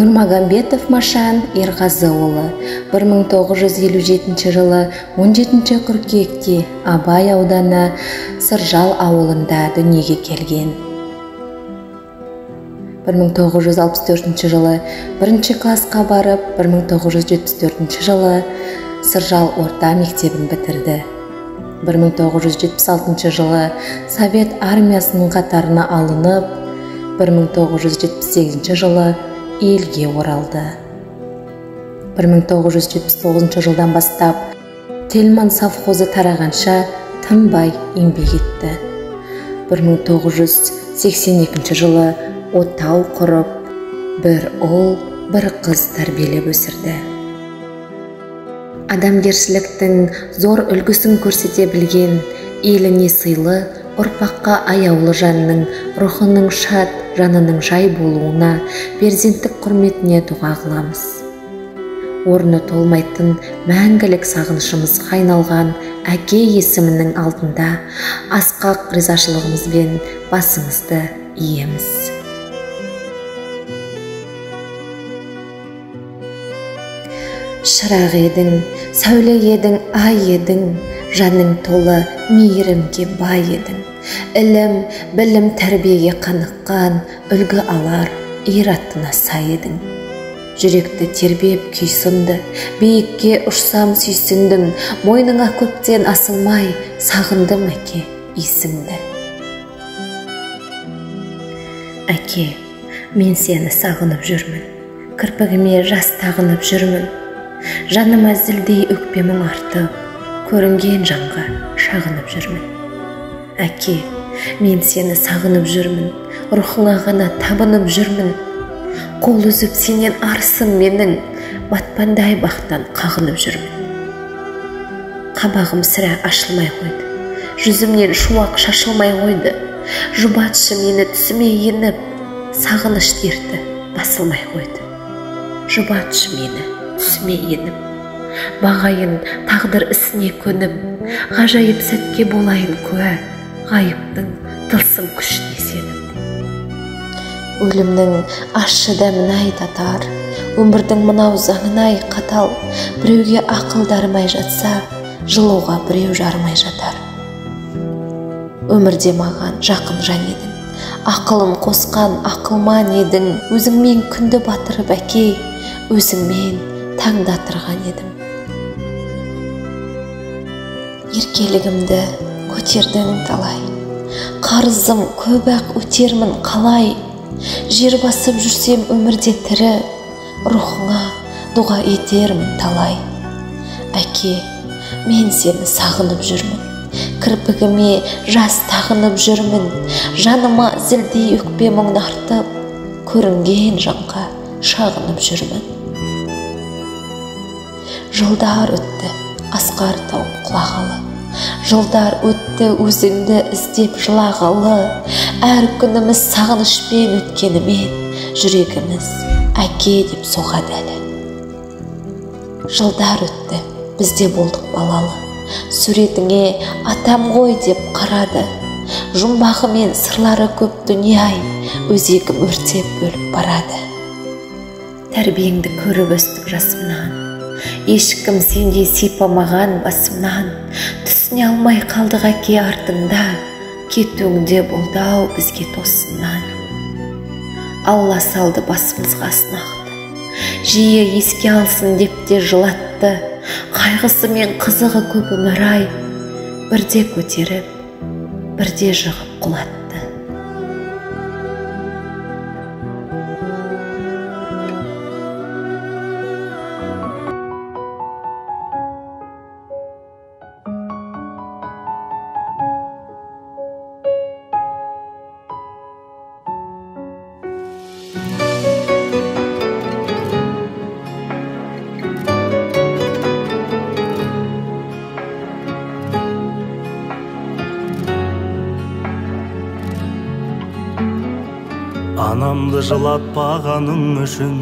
Нұрмағамбетов Машан Ерғазыұлы 1957 жылы 17 қыркүйекте Абай ауданы Сыржал ауылында дүниеге келген. 1964 жылы 1 классқа барып, 1974 жылы Сыржал орта мектебін бітірді. 1976 жылы Совет армиясының қатарына алынып, 1978 жылы елге оралды. 1979 жылдан бастап Тельман совхозы тарағанша тынбай еңбек етті. 1982 жылы отау құрып, бір ұл, бір қыз тәрбиелеп өсірді. Адамгершіліктің зор үлгісін көрсете білген, еліне сыйлы, ұрпаққа аяулы жанның рухының шат, жанының жай болуына, перзенттік құрметіне дұға қыламыз. Орны толмайтын мәңгілік сағынышымызға айналған әке есімінің алдында асқақ ризашылығымызбен басымызды иеміз. Шырақ едің, сәуле едің, ай едің, жаның толы мейірімге бай едің. Ілім, білім, тәрбиеге қаныққан, үлгі алар, ираттына сай едің. Жүректі тербеп күйсінді, биікке ұшсам сүйсіндім, мойныңа көптен асылмай, сағындым әке, исіңді. Әке, мен сені сағынып жүрмін, кірпігіме жас тағынып жүрмін. Жаныма зілдей өкпемің артып, көрінген жанға шағынып жүрмін. Әке, мен сені сағынып жүрмін, рухыңа ғана табынып жүрмін. Қол үзіп сенен арысым менің, батпандай бақтан қағынып жүрмін. Қабағым сірә ашылмай қойды, жүзімнен шуақ шашылмай қойды. Жұбатшы мені түсіме еніп, сағыныш дерті басылмай қойды. Жұбатшы мені түсіме еніп, бағайын тағдыр ісіне көніп, ғажайып сәтке болайын куә, ғайыптың тылсым күшіне сеніп. Өлімнің ащы дәмін татар, өмірдің мынау заңын қатал, біреуге ақыл дарымай жатса, жылуға біреу жармай жатар. Өмірде маған жақын жан едің, ақылын қосқан ақылман едің, өзіңмен күнді батырып әке, өзіңмен таңдатырған едім. Еркелігімді көтердің талай, қарызым көп-ақ өтермін қалай. Жер басып жүрсем өмірде тірі, рухыңа дұға етермін талай. Әке, мен сені сағынып жүрмін, кірпігіме жас тағынып жүрмін. Жаныма зілдей өкпе мұң артып, көрінген жанға шағынып жүрмін. Жылдар өтті асқар тау құлағалы, жылдар өтті өзіңді іздеп жылағалы. Әр күніміз сағынышпен өткенімен, жүрегіміз әке деп соғады әлі. Жылдар өтті, бізде болдық балалы, суретіңе атам ғой деп қарады. Жұмбағы мен сырлары көп дүние-ай, өзегім өртеп бөліп барады. Тәрбиеңді көріп өстік жасымнан, ешкім сендей сипамаған басымнан. Түсіне алмай қалдық әке артында, кетуіңде болды-ау бізге тосыннан. Алла салды басымызға сынақты, жиі еске алсын деп те жылатты. Қайғысы мен қызығы көп өмір-ай, бірде көтеріп, бірде жығып құлатты. Анамды жылатпағаның үшін,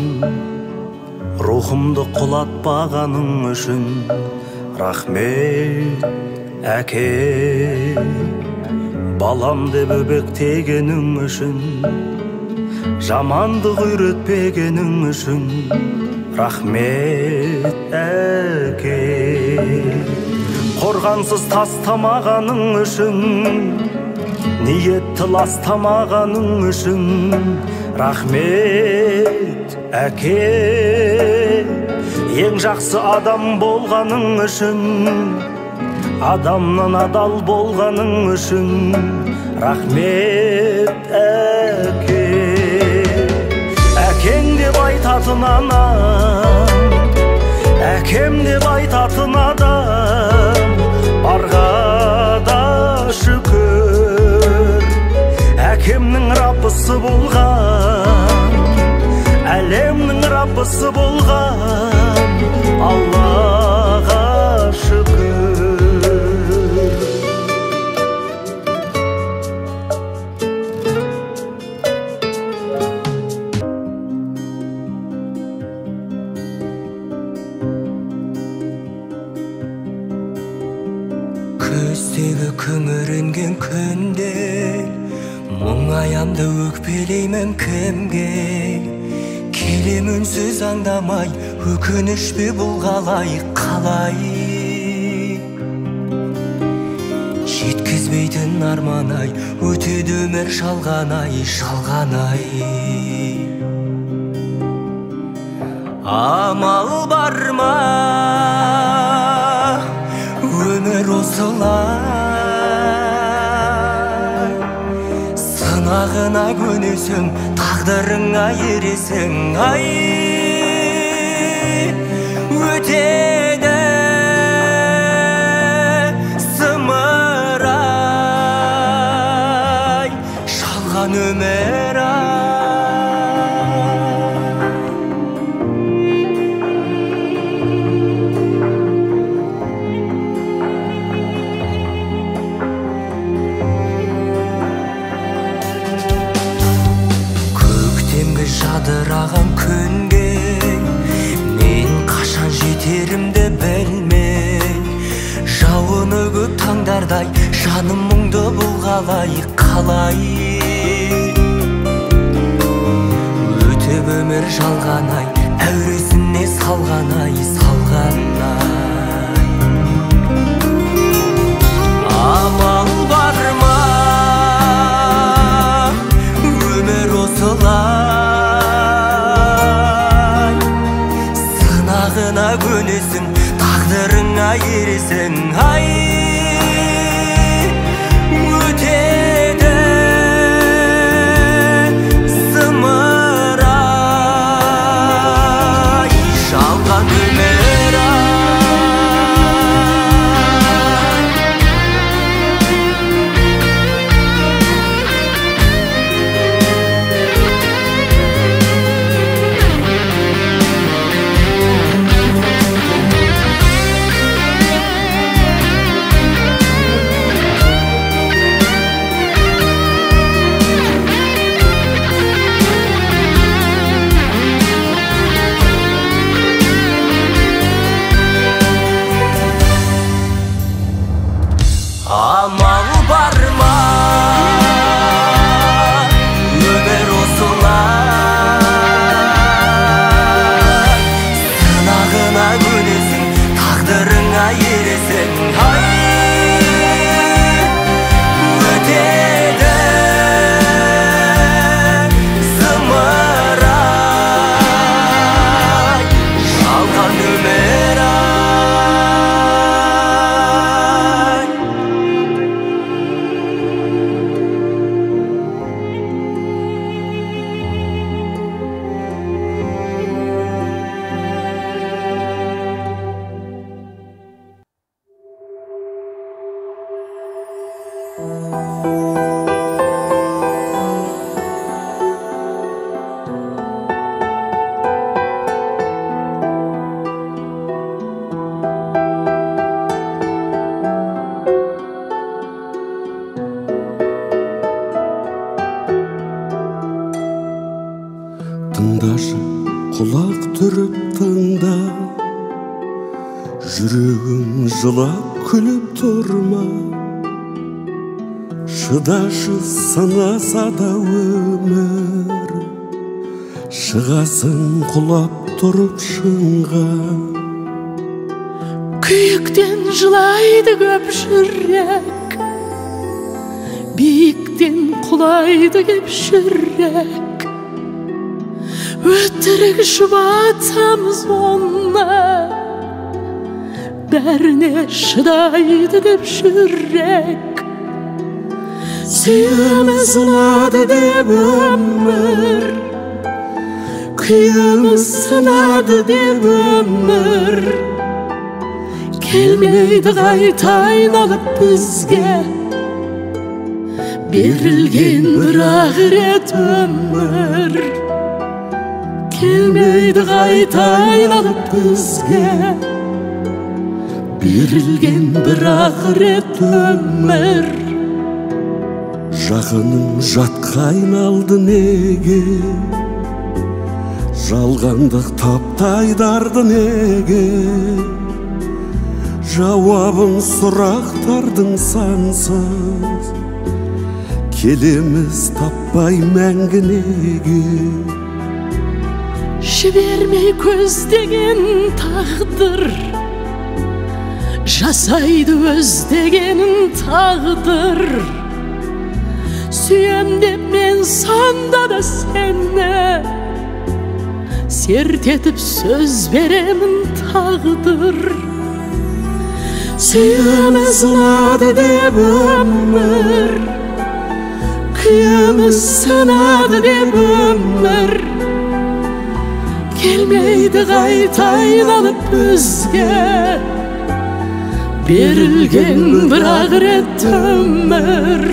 рухымды құлатпағаның үшін, рахмет әке. Балам деп өбектегенің үшін, жамандық үйретпегенің үшін рахмет әке. Қорғансыз тастамағаның үшін, ниетті ластамағаның үшін рахмет әке. Ең жақсы адам болғаның үшін, адамнан адал болғаның үшін рахмет әке. Әкең деп айтатын анам, әкем деп айтатын адам барға да шүкір. Әкемнің раббысы болған, әлемнің раббысы болған Аллаға шүкір. Көздегі күңіренген күнде мұңаямды өкпелеймін кімге? Келем үнсіз аңдамай, өкініш пе бұл қалай, қалай? Жеткізбейтін арман-ай, өтеді өмір жалған-ай, жалған-ай. Амал бар ма, өмір осылай? Сынағына көнесің, тағдырыңа ересің, ай. Өтеді зымырай, жалған өмір ай. Жадыраған күнге мен қашан жетерімді білмей, жауыны көп таңдардай жаным мұңды бұл қалай, қалай? Өтіп өмір жалған-ай, әуресіне салған-ай, салған-ай. Амал бар ма, өмір осылай? Сынағына көнесің, тағдырыңа ересің, ай. Өтеді зымырай, жалған өмір ай. Амал бар ма, өмір осылай? Сынағына көнесің, тағдырыңа ересің, ай. Өтеді зымырай, жалған өмір ай. Тыңдашы, құлақ түріп тыңда, жүрегім жылап күліп тұрма. Шыдашы, сынаса да өмір, шығасың құлап тұрып шыңға. Күйіктен жылайды көп жүрек, биіктен құлайды кеп жүрек. Өтірік жұбатамыз онна, бәріне шыдайды деп жүрек. Сүйеміз ұнады деп өмір, күйіміз сынады деп өмір. Келмейді қайта айналып бізге, берілген бір ақырет өмір. Келмейді қайта айналып бізге, берілген бір ақырет өмір. Жақының жатқа айналды неге, жалғандық таптайдарды неге. Жауабын сұрақтардың сансыз, келеміз таппай мәңгі неге. Жібермей көздеген тағдыр, жасайды өздегенін тағдыр. Сүйем деп мен сонда да сені, серт етіп сөз беремін тағдыр. Сүйеміз ұнады деп өмір, күйіміз сынады деп өмір. Келмейді қайта айналып бізге, берілген бір ақырет өмір.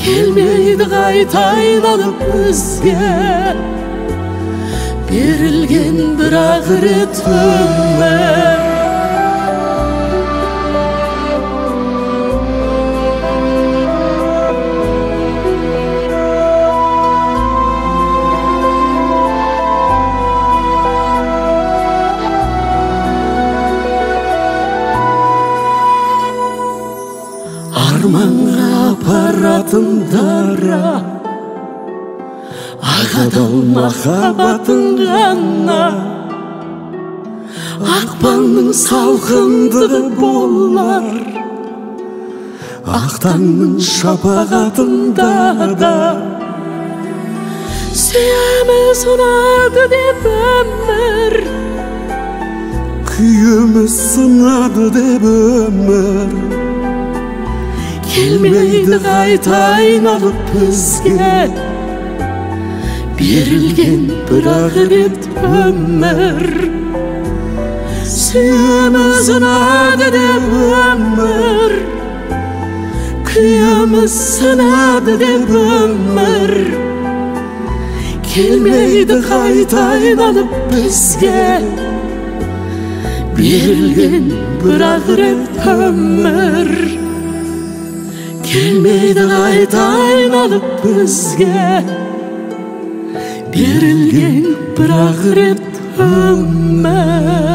Келмейді қайта айналып бізге, берілген бір ақырет өмір. Арманға апаратын дара, ағадал махаббатың ғана. Ақпанның салқындығы болар, ақтаңның шапағатында да. Сүйеміз ұнады деп өмір, күйіміз сынады деп өмір. Келмейді қайта айналып бізге, берілген бір ақырет өмір. Сүйеміз ұнады деп өмір, күйіміз сынады деп өмір. Келмейді қайта айналып бізге, берілген бір ақырет өмір. Келмейді қайта айналып бізге, берілген бір ақырет өмір.